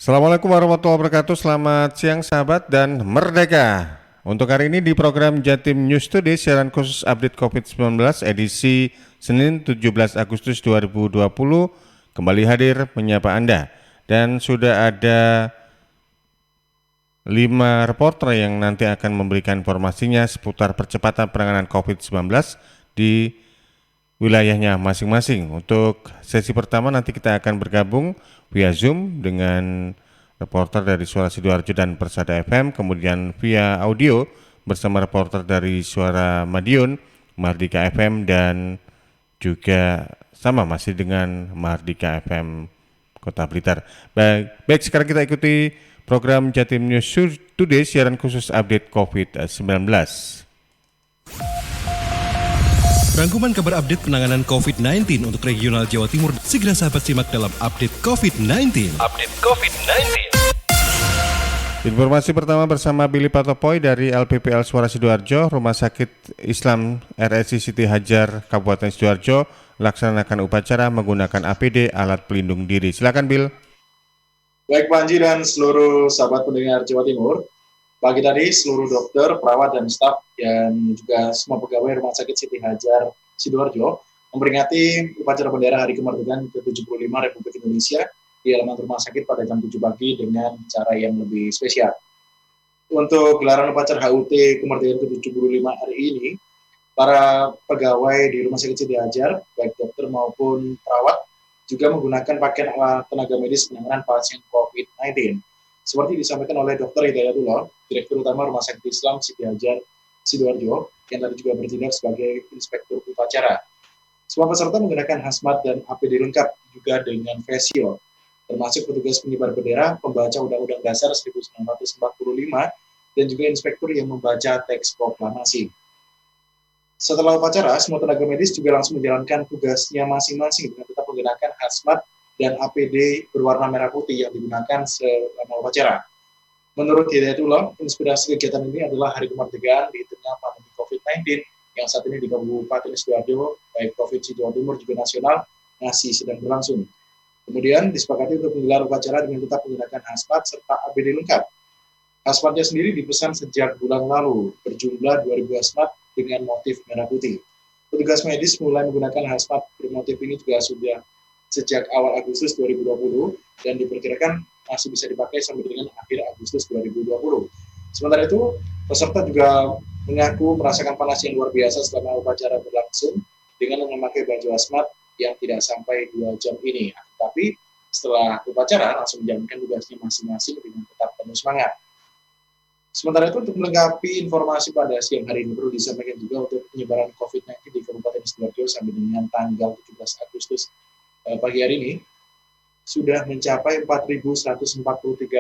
Assalamualaikum warahmatullahi wabarakatuh. Selamat siang sahabat dan merdeka. Untuk hari ini di program Jatim News Today siaran khusus update COVID-19 edisi Senin 17 Agustus 2020 kembali hadir menyapa Anda. Dan sudah ada 5 reporter yang nanti akan memberikan informasinya seputar percepatan penanganan COVID-19 di wilayahnya masing-masing. Untuk sesi pertama nanti kita akan bergabung via Zoom dengan reporter dari Suara Sidoarjo dan Persada FM, kemudian via audio bersama reporter dari Suara Madiun, Mardika FM, dan juga sama masih dengan Mardika FM Kota Blitar. Baik, sekarang kita ikuti program Jatim News Today siaran khusus update COVID-19. Rangkuman kabar update penanganan COVID-19 untuk regional Jawa Timur segera sahabat simak dalam update COVID-19. Informasi pertama bersama Billy Patopoy dari LPPL Suara Sidoarjo, Rumah Sakit Islam RSI Siti Hajar, Kabupaten Sidoarjo, laksanakan upacara menggunakan APD alat pelindung diri. Silakan Bill. Baik Panji dan seluruh sahabat pendengar Jawa Timur, pagi tadi seluruh dokter, perawat, dan staf dan juga semua pegawai Rumah Sakit Siti Hajar Sidoarjo memperingati upacara bendera Hari Kemerdekaan ke-75 Republik Indonesia di halaman rumah sakit pada jam 7 pagi dengan cara yang lebih spesial. Untuk gelaran upacara HUT Kemerdekaan ke-75 hari ini, para pegawai di Rumah Sakit Siti Hajar, baik dokter maupun perawat, juga menggunakan pakaian alat tenaga medis penanganan pasien COVID-19. Seperti disampaikan oleh Dr. Hidayatullah, Direktur Utama Rumah Sakit Islam Siti Hajar Sidoarjo, yang tadi juga bertindak sebagai inspektur upacara. Semua peserta menggunakan hazmat dan APD lengkap juga dengan face shield, termasuk petugas pengibar bendera, pembaca Undang-Undang Dasar 1945, dan juga inspektur yang membaca teks proklamasi. Setelah upacara, semua tenaga medis juga langsung menjalankan tugasnya masing-masing dengan tetap menggunakan hazmat dan APD berwarna merah putih yang digunakan selama upacara. Menurut Hidayatullah, inspirasi kegiatan ini adalah Hari Kemerdekaan di tengah pandemi COVID-19 yang saat ini di Kabupaten Sidoarjo, baik Provinsi Jawa Timur juga nasional, masih sedang berlangsung. Kemudian disepakati untuk menggelar upacara dengan tetap menggunakan hazmat serta APD lengkap. Hazmatnya sendiri dipesan sejak bulan lalu, berjumlah 2.000 hazmat dengan motif merah putih. Petugas medis mulai menggunakan hazmat bermotif ini juga sudah sejak awal Agustus 2020 dan diperkirakan masih bisa dipakai sampai dengan akhir Agustus 2020. Sementara itu, peserta juga mengaku merasakan panas yang luar biasa selama upacara berlangsung dengan memakai baju hazmat yang tidak sampai 2 jam ini. Tapi setelah upacara langsung menjalankan tugasnya masing-masing dengan tetap penuh semangat. Sementara itu, untuk melengkapi informasi pada siang hari ini perlu disampaikan juga untuk penyebaran COVID-19 di Kabupaten Sidoarjo sampai dengan tanggal 17 Agustus pagi hari ini sudah mencapai 4.143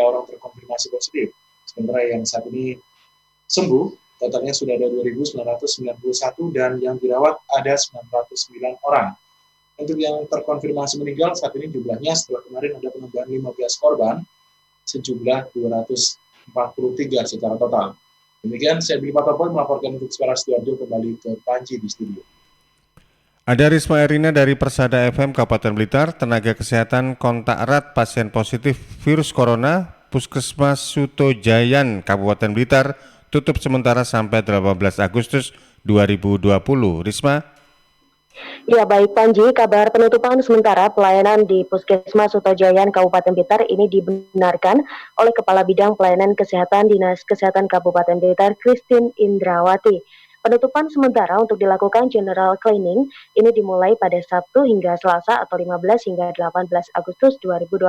orang terkonfirmasi positif. Sementara yang saat ini sembuh, totalnya sudah ada 2.991 dan yang dirawat ada 909 orang. Untuk yang terkonfirmasi meninggal saat ini jumlahnya setelah kemarin ada penambahan 15 korban, sejumlah 243 secara total. Demikian saya Billy Patopoy melaporkan untuk Suara Sidoarjo kembali ke Panji di studio. Ada Risma Erina dari Persada FM Kabupaten Blitar, tenaga kesehatan kontak erat pasien positif virus corona, Puskesmas Sutojayan Kabupaten Blitar, tutup sementara sampai 18 Agustus 2020. Risma? Ya baik Panji, kabar penutupan sementara pelayanan di Puskesmas Sutojayan Kabupaten Blitar ini dibenarkan oleh Kepala Bidang Pelayanan Kesehatan Dinas Kesehatan Kabupaten Blitar, Christine Indrawati. Penutupan sementara untuk dilakukan general cleaning ini dimulai pada Sabtu hingga Selasa atau 15 hingga 18 Agustus 2020.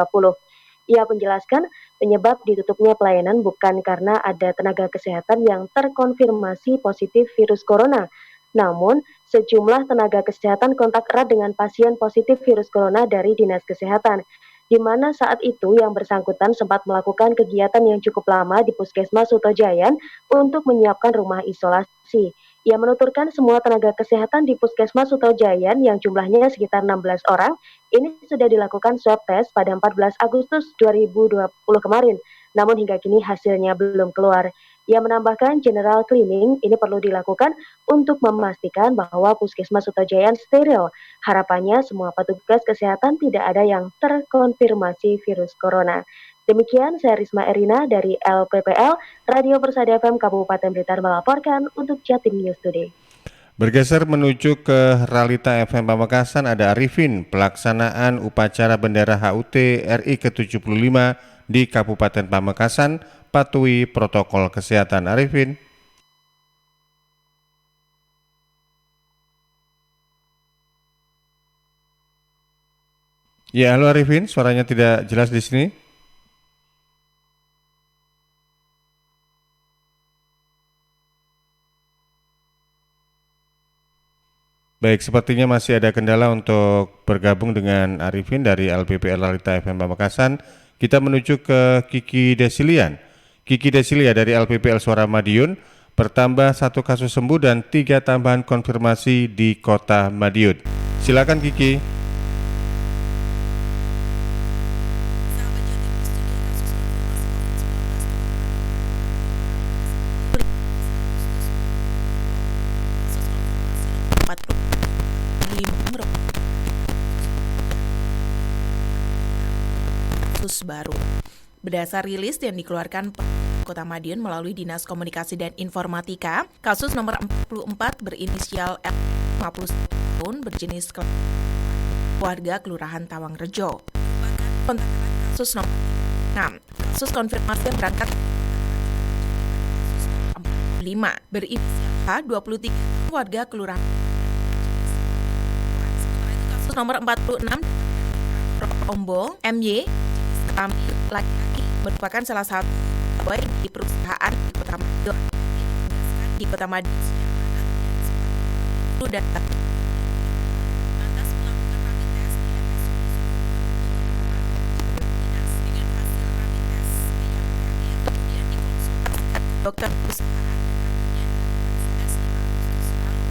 Ia menjelaskan penyebab ditutupnya pelayanan bukan karena ada tenaga kesehatan yang terkonfirmasi positif virus corona, namun sejumlah tenaga kesehatan kontak erat dengan pasien positif virus corona dari Dinas Kesehatan, di mana saat itu yang bersangkutan sempat melakukan kegiatan yang cukup lama di Puskesmas Sutojayan untuk menyiapkan rumah isolasi. Ia menuturkan semua tenaga kesehatan di Puskesmas Sutojayan yang jumlahnya sekitar 16 orang ini sudah dilakukan swab test pada 14 Agustus 2020 kemarin, namun hingga kini hasilnya belum keluar. Ia menambahkan general cleaning ini perlu dilakukan untuk memastikan bahwa Puskesmas Sutojayan steril. Harapannya semua petugas kesehatan tidak ada yang terkonfirmasi virus corona. Demikian saya Risma Erina dari LPPL, Radio Persada FM Kabupaten Blitar melaporkan untuk Jatim News Today. Bergeser menuju ke Realita FM Pamekasan, ada Arifin, pelaksanaan upacara bendera HUT RI ke-75 di Kabupaten Pamekasan, patuhi protokol kesehatan. Arifin. Ya, halo Arifin, suaranya tidak jelas di sini. Baik, sepertinya masih ada kendala untuk bergabung dengan Arifin dari LPPL Realita FM Pamekasan. Kita menuju ke Kiki Desilian. Kiki Desilia dari LPPL Suara Madiun, bertambah 1 kasus sembuh dan 3 tambahan konfirmasi di Kota Madiun. Silakan Kiki. Baru. Berdasar rilis yang dikeluarkan Kota Madiun melalui Dinas Komunikasi dan Informatika, kasus nomor 44 berinisial L 50 tahun berjenis warga Kelurahan Tawangrejo. Kasus nomor 6, kasus konfirmasi yang berangkat 5 berinisial H 23 warga Kelurahan. Kasus nomor 46 Ombol MY laki-laki merupakan salah satu pegawai di perusahaan di Kota Madiun dan lantas melakukan rapid test di RSUD dengan hasil rapid test yang kemudian dikonsultasikan ke dokter perusahaan dan tes 5 Agustus lalu dan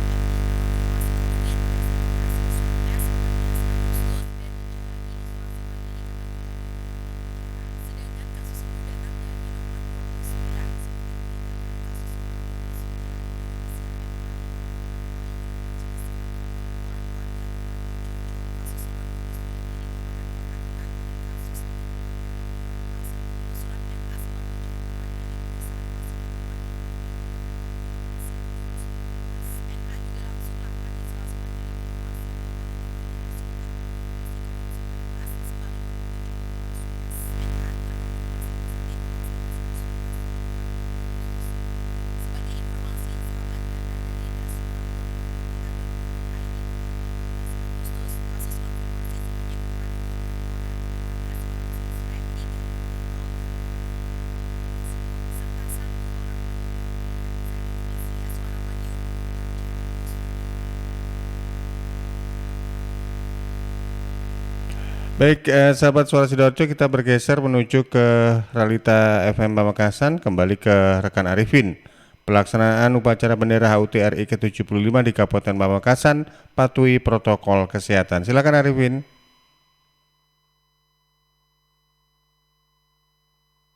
Baik, sahabat Suara Sidoarjo, kita bergeser menuju ke Realita FM Pamekasan, kembali ke rekan Arifin. Pelaksanaan upacara bendera HUT RI ke-75 di Kabupaten Pamekasan, patuhi protokol kesehatan. Silakan Arifin.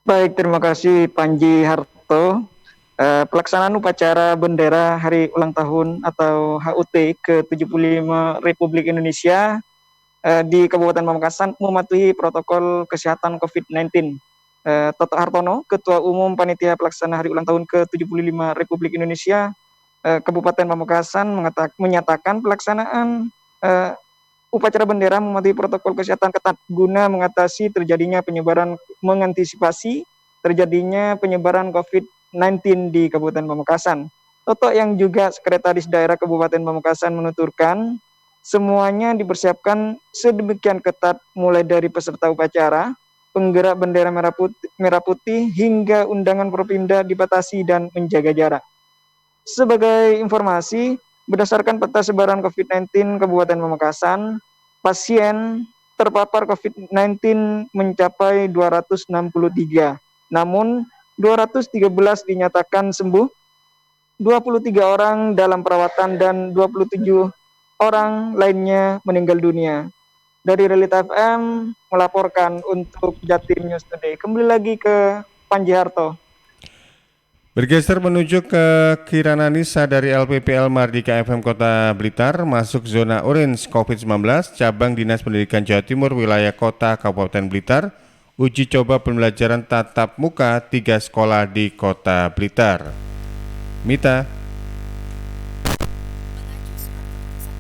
Baik, terima kasih Panji Harto. Pelaksanaan upacara bendera Hari Ulang Tahun atau HUT ke-75 Republik Indonesia di Kabupaten Pamekasan mematuhi protokol kesehatan COVID-19. Toto Hartono, Ketua Umum Panitia Pelaksana Hari Ulang Tahun ke-75 Republik Indonesia Kabupaten Pamekasan menyatakan pelaksanaan upacara bendera mematuhi protokol kesehatan ketat guna mengatasi terjadinya mengantisipasi terjadinya penyebaran COVID-19 di Kabupaten Pamekasan. Toto yang juga Sekretaris Daerah Kabupaten Pamekasan menuturkan semuanya dipersiapkan sedemikian ketat mulai dari peserta upacara, penggerak bendera merah putih hingga undangan Propinda dibatasi dan menjaga jarak. Sebagai informasi, berdasarkan peta sebaran COVID-19 Kabupaten Pamekasan, pasien terpapar COVID-19 mencapai 263, namun 213 dinyatakan sembuh, 23 orang dalam perawatan dan 27 orang lainnya meninggal dunia. Dari Realita FM melaporkan untuk Jatim News Today. Kembali lagi ke Panji Harto. Bergeser menuju ke Kirana Nisa dari LPPL Mardika FM Kota Blitar, masuk zona orange COVID-19, cabang Dinas Pendidikan Jawa Timur wilayah Kota Kabupaten Blitar. uji coba pembelajaran tatap muka 3 sekolah di Kota Blitar. Mita.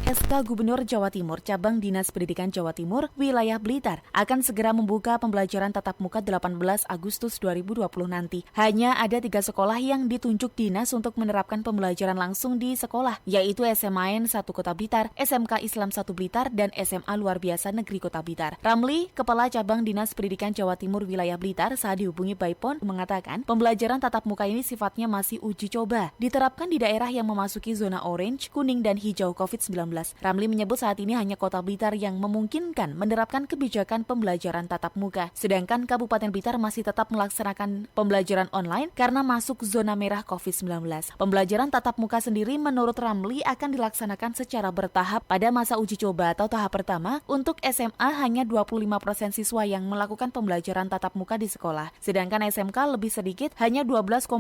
SK Gubernur Jawa Timur Cabang Dinas Pendidikan Jawa Timur Wilayah Blitar akan segera membuka pembelajaran tatap muka 18 Agustus 2020 nanti. Hanya ada 3 sekolah yang ditunjuk dinas untuk menerapkan pembelajaran langsung di sekolah, yaitu SMAN 1 Kota Blitar, SMK Islam 1 Blitar, dan SMA Luar Biasa Negeri Kota Blitar. Ramli, Kepala Cabang Dinas Pendidikan Jawa Timur Wilayah Blitar saat dihubungi by phone mengatakan pembelajaran tatap muka ini sifatnya masih uji coba, diterapkan di daerah yang memasuki zona orange, kuning, dan hijau COVID-19. Ramli menyebut saat ini hanya Kota Blitar yang memungkinkan menerapkan kebijakan pembelajaran tatap muka. Sedangkan Kabupaten Blitar masih tetap melaksanakan pembelajaran online karena masuk zona merah COVID-19. Pembelajaran tatap muka sendiri menurut Ramli akan dilaksanakan secara bertahap pada masa uji coba atau tahap pertama. Untuk SMA hanya 25% siswa yang melakukan pembelajaran tatap muka di sekolah. Sedangkan SMK lebih sedikit, hanya 12,5%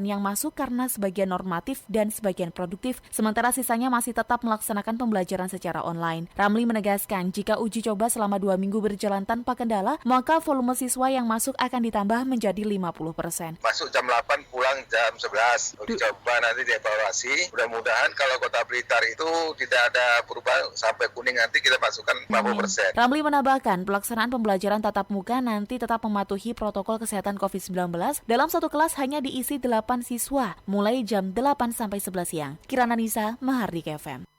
yang masuk karena sebagian normatif dan sebagian produktif. Sementara sisanya masih tetap melaksanakan pembelajaran secara online. Ramli menegaskan jika uji coba selama 2 minggu berjalan tanpa kendala, maka volume siswa yang masuk akan ditambah menjadi 50%. Masuk jam 8, pulang jam 11. Uji coba nanti dievaluasi. Mudah-mudahan kalau Kota Blitar itu tidak ada perubahan sampai kuning nanti kita masukkan 50%. Ramli menambahkan pelaksanaan pembelajaran tatap muka nanti tetap mematuhi protokol kesehatan COVID-19. Dalam satu kelas hanya diisi 8 siswa, mulai jam 8 sampai 11 siang. Kirana Nisa, Mahardika FM.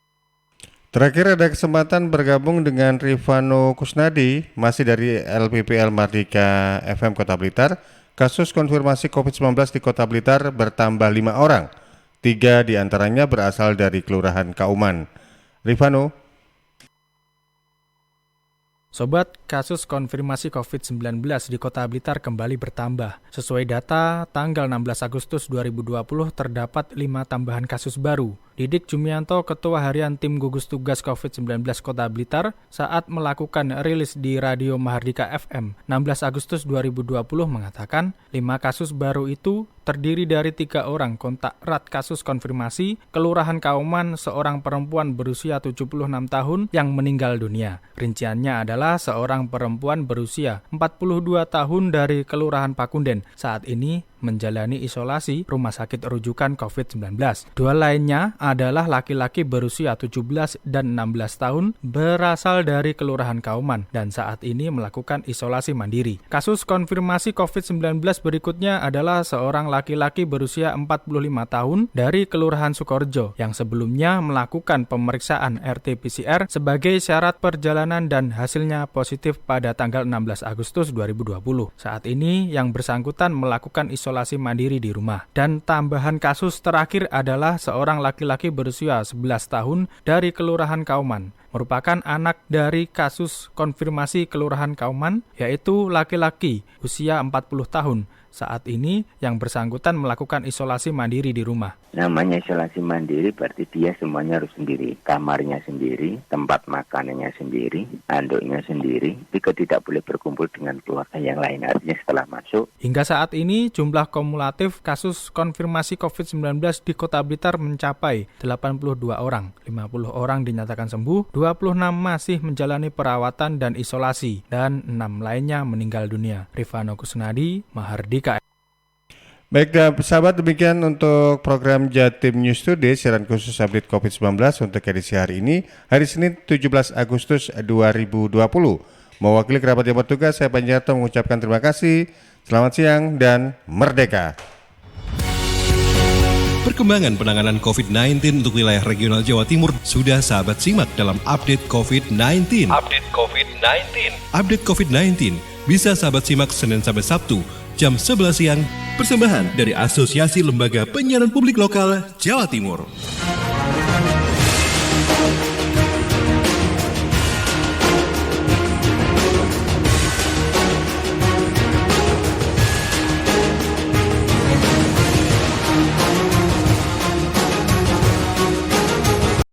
Terakhir ada kesempatan bergabung dengan Rifano Kusnadi, masih dari LPPL Mardika FM Kota Blitar. Kasus konfirmasi COVID-19 di Kota Blitar bertambah 5 orang. 3 diantaranya berasal dari Kelurahan Kauman. Rifano. Sobat, kasus konfirmasi COVID-19 di Kota Blitar kembali bertambah. Sesuai data, tanggal 16 Agustus 2020 terdapat 5 tambahan kasus baru. Didik Jumianto, Ketua Harian Tim Gugus Tugas COVID-19 Kota Blitar, saat melakukan rilis di Radio Mahardika FM 16 Agustus 2020 mengatakan 5 kasus baru itu terdiri dari 3 orang kontak erat kasus konfirmasi, Kelurahan Kauman, seorang perempuan berusia 76 tahun yang meninggal dunia. Rinciannya adalah seorang perempuan berusia 42 tahun dari Kelurahan Pakunden, saat ini menjalani isolasi rumah sakit rujukan COVID-19. 2 lainnya adalah laki-laki berusia 17 dan 16 tahun berasal dari Kelurahan Kauman dan saat ini melakukan isolasi mandiri. Kasus konfirmasi COVID-19 berikutnya adalah seorang laki-laki berusia 45 tahun dari Kelurahan Sukorejo yang sebelumnya melakukan pemeriksaan RT-PCR sebagai syarat perjalanan dan hasilnya positif pada tanggal 16 Agustus 2020. Saat ini yang bersangkutan melakukan isolasi mandiri di rumah. Dan tambahan kasus terakhir adalah seorang laki-laki berusia 11 tahun dari Kelurahan Kauman, merupakan anak dari kasus konfirmasi Kelurahan Kauman, yaitu laki-laki usia 40 tahun. Saat ini yang bersangkutan melakukan isolasi mandiri di rumah. Namanya isolasi mandiri berarti dia semuanya harus sendiri. Kamarnya sendiri, tempat makanannya sendiri, handuknya sendiri. Juga tidak boleh berkumpul dengan keluarga yang lain. Artinya setelah masuk. Hingga saat ini jumlah kumulatif kasus konfirmasi COVID-19 di Kota Blitar mencapai 82 orang. 50 orang dinyatakan sembuh, 26 masih menjalani perawatan dan isolasi, dan 6 lainnya meninggal dunia. Rifano Kusnadi, Mahardika. Baik, sahabat, demikian untuk program Jatim News Today, siaran khusus update COVID-19 untuk edisi hari ini, hari Senin 17 Agustus 2020. Mewakili kerabat yang bertugas, saya Panji Harto mengucapkan terima kasih, selamat siang, dan merdeka. Perkembangan penanganan COVID-19 untuk wilayah regional Jawa Timur sudah sahabat simak dalam update COVID-19. Update COVID-19 bisa sahabat simak Senin sampai Sabtu jam 11 siang, persembahan dari Asosiasi Lembaga Penyiaran Publik Lokal Jawa Timur.